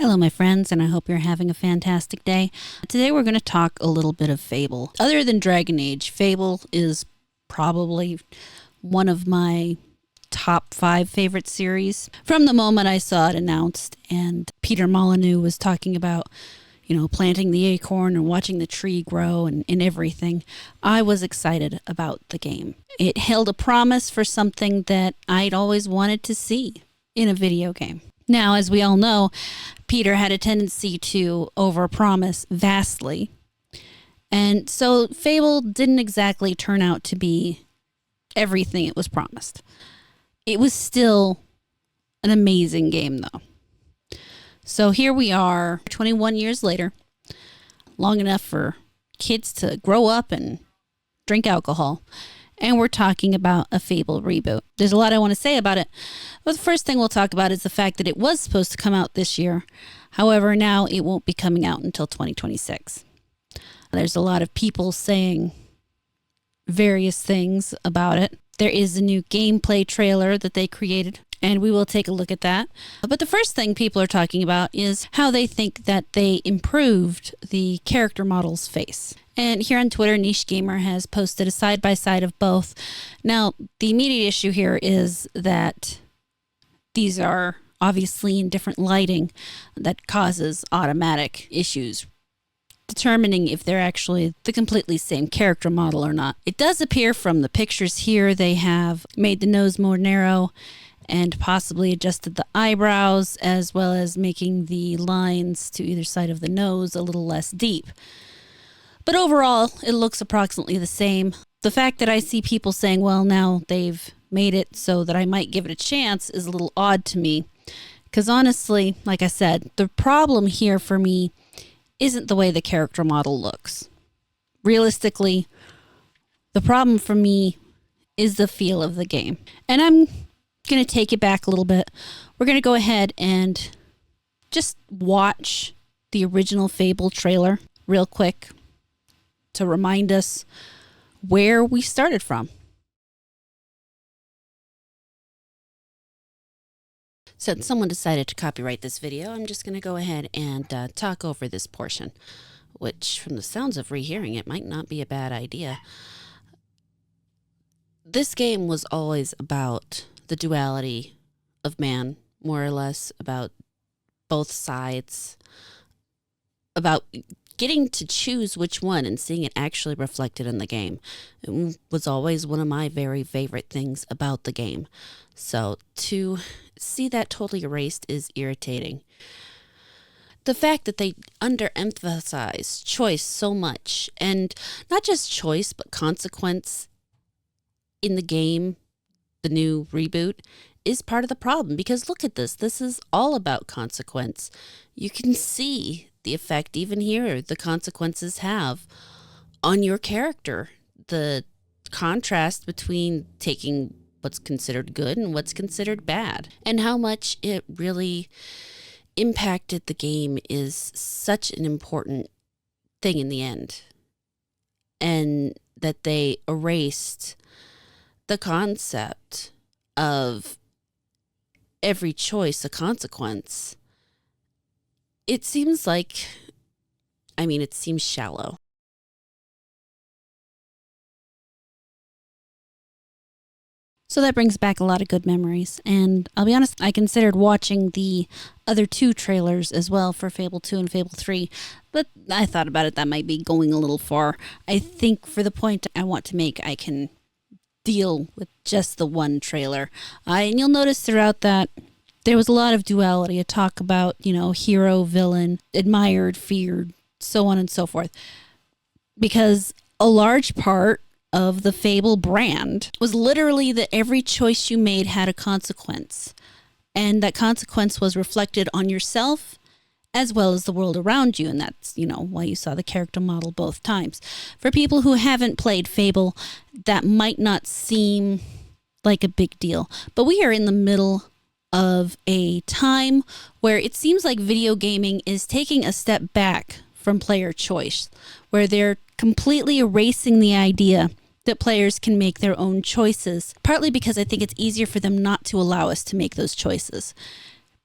Hello, my friends, and I hope you're having a fantastic day. Today we're going to talk a little bit of Fable. Other than Dragon Age, Fable is probably one of my top 5 favorite series. From the moment I saw it announced and Peter Molyneux was talking about, planting the acorn and watching the tree grow and everything, I was excited about the game. It held a promise for something that I'd always wanted to see in a video game. Now, as we all know, Peter had a tendency to overpromise vastly. And so Fable didn't exactly turn out to be everything it was promised. It was still an amazing game, though. So here we are, 21 years later, long enough for kids to grow up and drink alcohol. And we're talking about a Fable reboot. There's a lot I want to say about it. But the first thing we'll talk about is the fact that it was supposed to come out this year. However, now it won't be coming out until 2026. There's a lot of people saying various things about it. There is a new gameplay trailer that they created, and we will take a look at that. But the first thing people are talking about is how they think that they improved the character model's face. And here on Twitter, Niche Gamer has posted a side-by-side of both. Now, the immediate issue here is that these are obviously in different lighting that causes automatic issues determining if they're actually the completely same character model or not. It does appear from the pictures here they have made the nose more narrow and possibly adjusted the eyebrows, as well as making the lines to either side of the nose a little less deep. But overall, it looks approximately the same. The fact that I see people saying, well, now they've made it so that I might give it a chance is a little odd to me. Because honestly, like I said, the problem here for me isn't the way the character model looks. Realistically, the problem for me is the feel of the game. And I'm going to take it back a little bit. We're going to go ahead and just watch the original Fable trailer real quick to remind us where we started from. Since someone decided to copyright this video, I'm just going to go ahead and talk over this portion, which from the sounds of rehearing it might not be a bad idea. This game was always about the duality of man, more or less, about both sides, about getting to choose which one and seeing it actually reflected in the game. It was always one of my very favorite things about the game. So to see that totally erased is irritating. The fact that they underemphasize choice so much, and not just choice, but consequence in the game, the new reboot, is part of the problem. Because look at this. This is all about consequence. You can see the effect even here the consequences have on your character. The contrast between taking what's considered good and what's considered bad, and how much it really impacted the game is such an important thing in the end. And that they erased the concept of every choice a consequence. It seems like, it seems shallow. So that brings back a lot of good memories. And I'll be honest, I considered watching the other 2 trailers as well for Fable 2 and Fable 3. But I thought about it, that might be going a little far. I think for the point I want to make, I can deal with just the one trailer. And you'll notice throughout that there was a lot of duality, a talk about, hero, villain, admired, feared, so on and so forth. Because a large part of the Fable brand was literally that every choice you made had a consequence. And that consequence was reflected on yourself as well as the world around you. And that's, why you saw the character model both times. For people who haven't played Fable, that might not seem like a big deal. But we are in the middle of a time where it seems like video gaming is taking a step back from player choice, where they're completely erasing the idea that players can make their own choices, partly because I think it's easier for them not to allow us to make those choices.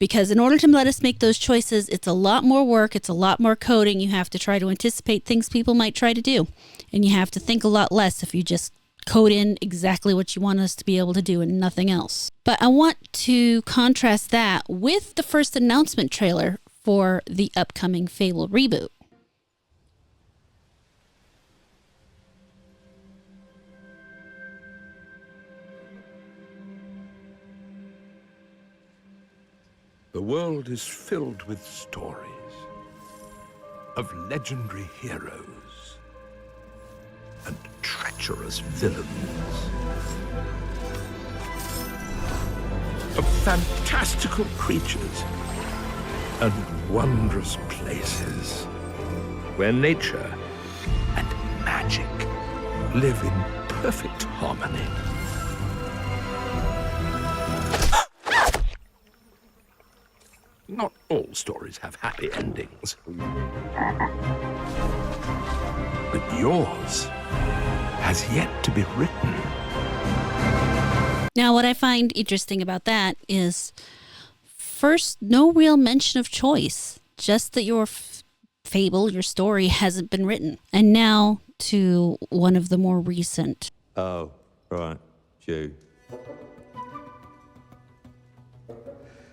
Because in order to let us make those choices, it's a lot more work. It's a lot more coding. You have to try to anticipate things people might try to do. And you have to think a lot less if you just code in exactly what you want us to be able to do and nothing else. But I want to contrast that with the first announcement trailer for the upcoming Fable reboot. The world is filled with stories of legendary heroes and treacherous villains, of fantastical creatures and wondrous places where nature and magic live in perfect harmony. Not all stories have happy endings. But yours has yet to be written. Now, what I find interesting about that is, first, no real mention of choice, just that your fable, your story, hasn't been written. And now to one of the more recent. Oh, right, Jew.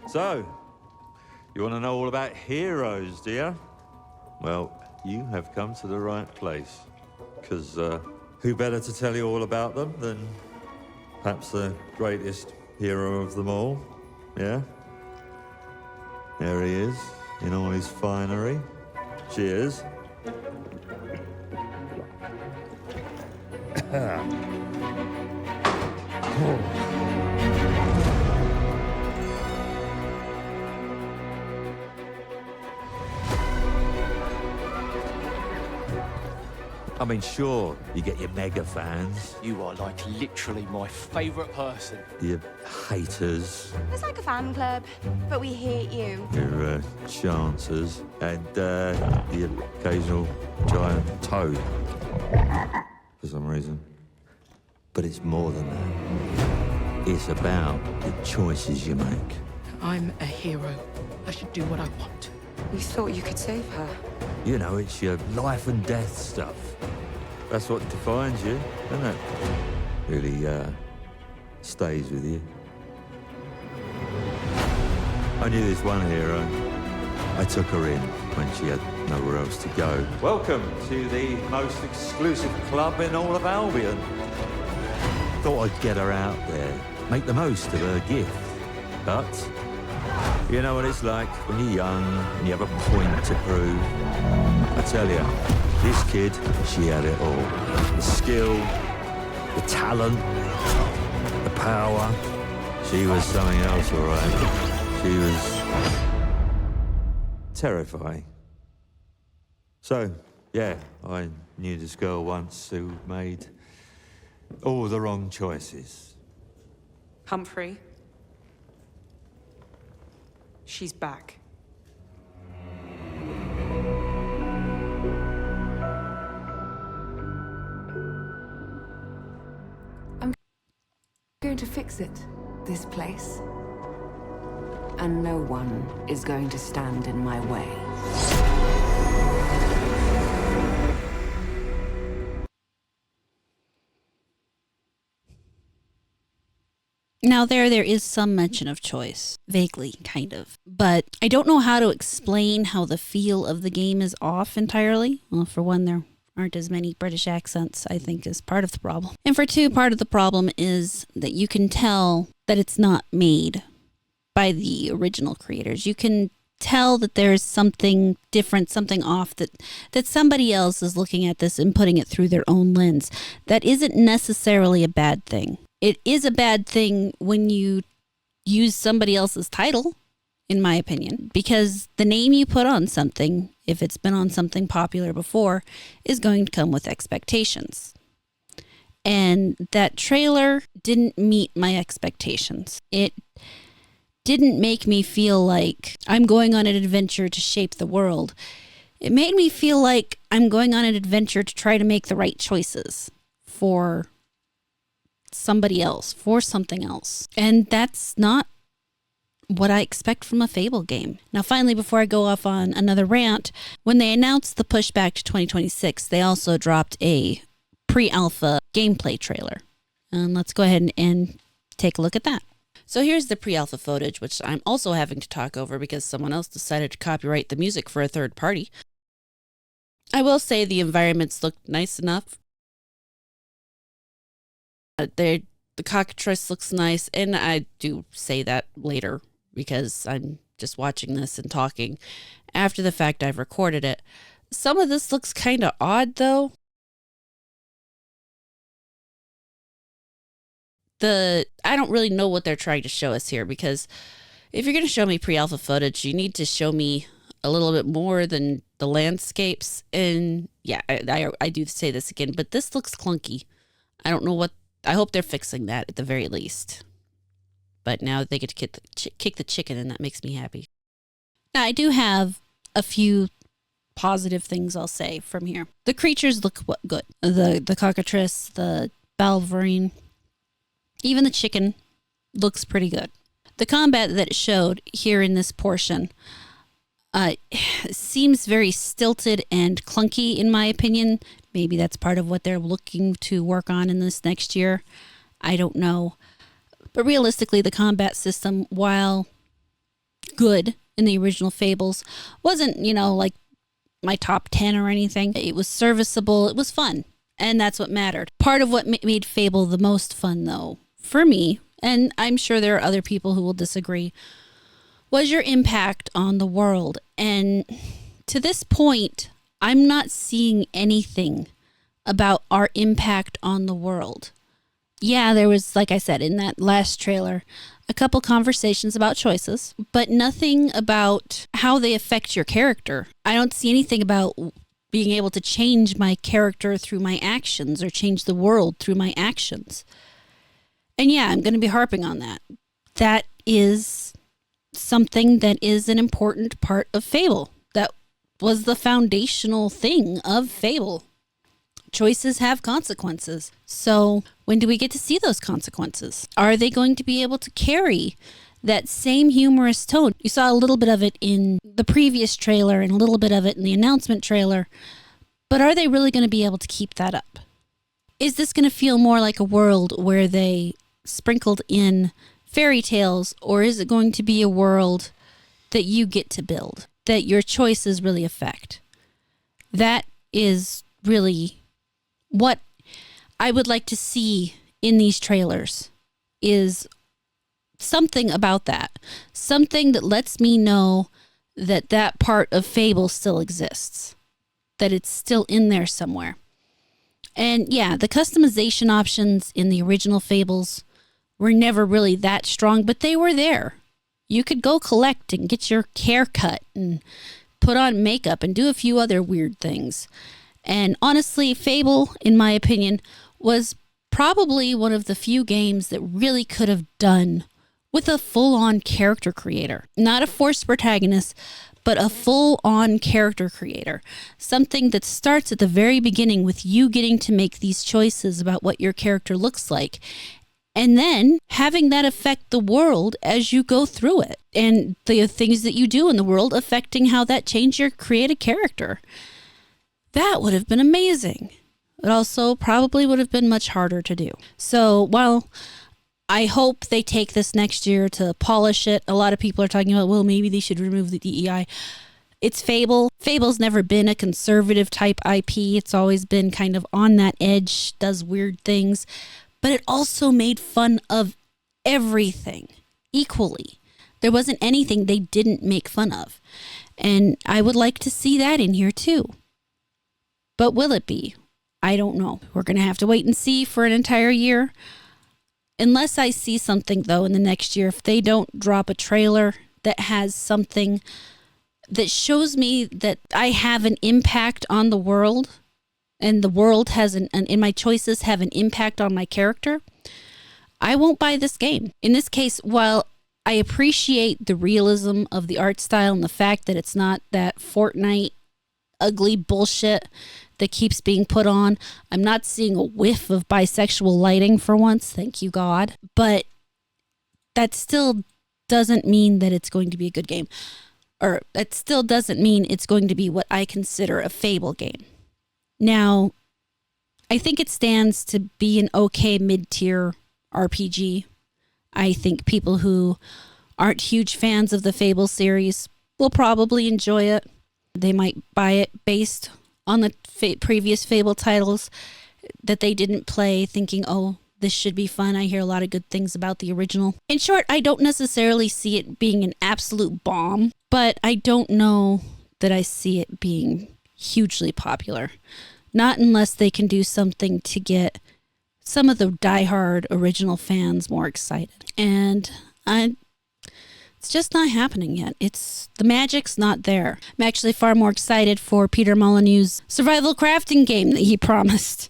So, you want to know all about heroes, do you? Well, you have come to the right place. Because who better to tell you all about them than perhaps the greatest hero of them all? Yeah? There he is, in all his finery. Cheers. I mean, sure, you get your mega fans, You are like literally my favourite person. your haters, It's like a fan club, but we hate you. your chancers, and the occasional giant toad, for some reason. But it's more than that. It's about the choices you make. I'm a hero. I should do what I want. We thought you could save her. You know, it's your life and death stuff. That's what defines you, doesn't it? Really, stays with you. I knew this one hero. I took her in when she had nowhere else to go. Welcome to the most exclusive club in all of Albion. Thought I'd get her out there, make the most of her gift. But you know what it's like when you're young and you have a point to prove. I tell you, this kid, she had it all. The skill, the talent, the power. She was something else, all right. She was terrifying. So, yeah, I knew this girl once who made all the wrong choices. Humphrey. She's back. I'm going to fix it, this place. And no one is going to stand in my way. Now there is some mention of choice, vaguely, kind of. But I don't know how to explain how the feel of the game is off entirely. Well, for one, there aren't as many British accents, I think, is part of the problem. And for two, part of the problem is that you can tell that it's not made by the original creators. You can tell that there's something different, something off, that somebody else is looking at this and putting it through their own lens. That isn't necessarily a bad thing. It is a bad thing when you use somebody else's title, in my opinion, because the name you put on something, if it's been on something popular before, is going to come with expectations. And that trailer didn't meet my expectations. It didn't make me feel like I'm going on an adventure to shape the world. It made me feel like I'm going on an adventure to try to make the right choices for somebody else, for something else. And that's not what I expect from a Fable game. Now, finally, before I go off on another rant, when they announced the pushback to 2026, they also dropped a pre-alpha gameplay trailer. And let's go ahead and take a look at that. So here's the pre-alpha footage, which I'm also having to talk over because someone else decided to copyright the music for a third party. I will say the environments look nice enough. The cockatrice looks nice, and I do say that later because I'm just watching this and talking after the fact I've recorded it. Some of this looks kind of odd, though. I don't really know what they're trying to show us here, because if you're going to show me pre-alpha footage, you need to show me a little bit more than the landscapes. And yeah, I do say this again, but this looks clunky. I don't know what, I hope they're fixing that at the very least. But now they get to kick the chicken, and that makes me happy. Now, I do have a few positive things I'll say from here. The creatures look good. The cockatrice, the balverine, even the chicken looks pretty good. The combat that it showed here in this portion seems very stilted and clunky, in my opinion. Maybe that's part of what they're looking to work on in this next year. I don't know. But realistically, the combat system, while good in the original Fables, wasn't, like my top 10 or anything. It was serviceable. It was fun. And that's what mattered. Part of what made Fable the most fun, though, for me, and I'm sure there are other people who will disagree, was your impact on the world. And to this point, I'm not seeing anything about our impact on the world. Yeah, there was, like I said, in that last trailer, a couple conversations about choices, but nothing about how they affect your character. I don't see anything about being able to change my character through my actions or change the world through my actions. And yeah, I'm going to be harping on that. That is something that is an important part of Fable. That was the foundational thing of Fable. Choices have consequences. So when do we get to see those consequences? Are they going to be able to carry that same humorous tone? You saw a little bit of it in the previous trailer and a little bit of it in the announcement trailer. But are they really going to be able to keep that up? Is this going to feel more like a world where they sprinkled in fairy tales, or is it going to be a world that you get to build, that your choices really affect? That is really what I would like to see in these trailers, is something about that. Something that lets me know that that part of Fable still exists, that it's still in there somewhere. And yeah, the customization options in the original Fables were never really that strong, but they were there. You could go collect and get your hair cut and put on makeup and do a few other weird things. And honestly, Fable, in my opinion, was probably one of the few games that really could have done with a full-on character creator. Not a forced protagonist, but a full-on character creator. Something that starts at the very beginning with you getting to make these choices about what your character looks like, and then having that affect the world as you go through it, and the things that you do in the world affecting how that changed your created character. That would have been amazing. It also probably would have been much harder to do. So while I hope they take this next year to polish it, a lot of people are talking about, well, maybe they should remove the DEI. It's Fable. Fable's never been a conservative type IP. It's always been kind of on that edge, does weird things. But it also made fun of everything equally. There wasn't anything they didn't make fun of. And I would like to see that in here too. But will it be? I don't know. We're going to have to wait and see for an entire year. Unless I see something, though, in the next year, if they don't drop a trailer that has something that shows me that I have an impact on the world, and the world has and my choices have an impact on my character, I won't buy this game. In this case, while I appreciate the realism of the art style and the fact that it's not that Fortnite ugly bullshit that keeps being put on, I'm not seeing a whiff of bisexual lighting for once, thank you God. But that still doesn't mean that it's going to be a good game. Or that still doesn't mean it's going to be what I consider a Fable game. Now, I think it stands to be an okay mid-tier RPG. I think people who aren't huge fans of the Fable series will probably enjoy it. They might buy it based on the previous Fable titles that they didn't play, thinking, oh, this should be fun. I hear a lot of good things about the original. In short, I don't necessarily see it being an absolute bomb, but I don't know that I see it being hugely popular. Not unless they can do something to get some of the diehard original fans more excited. And it's just not happening yet. The magic's not there. I'm actually far more excited for Peter Molyneux's survival crafting game that he promised.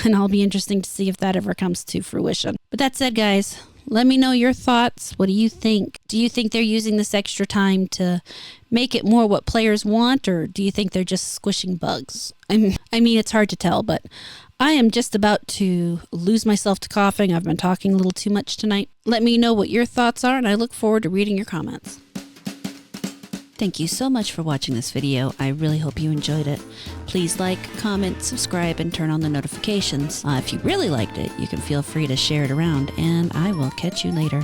And I'll be interesting to see if that ever comes to fruition. But that said, guys, let me know your thoughts. What do you think? Do you think they're using this extra time to make it more what players want, or do you think they're just squishing bugs? I mean, it's hard to tell, but I am just about to lose myself to coughing. I've been talking a little too much tonight. Let me know what your thoughts are, and I look forward to reading your comments. Thank you so much for watching this video. I really hope you enjoyed it. Please like, comment, subscribe, and turn on the notifications. If you really liked it, you can feel free to share it around, and I will catch you later.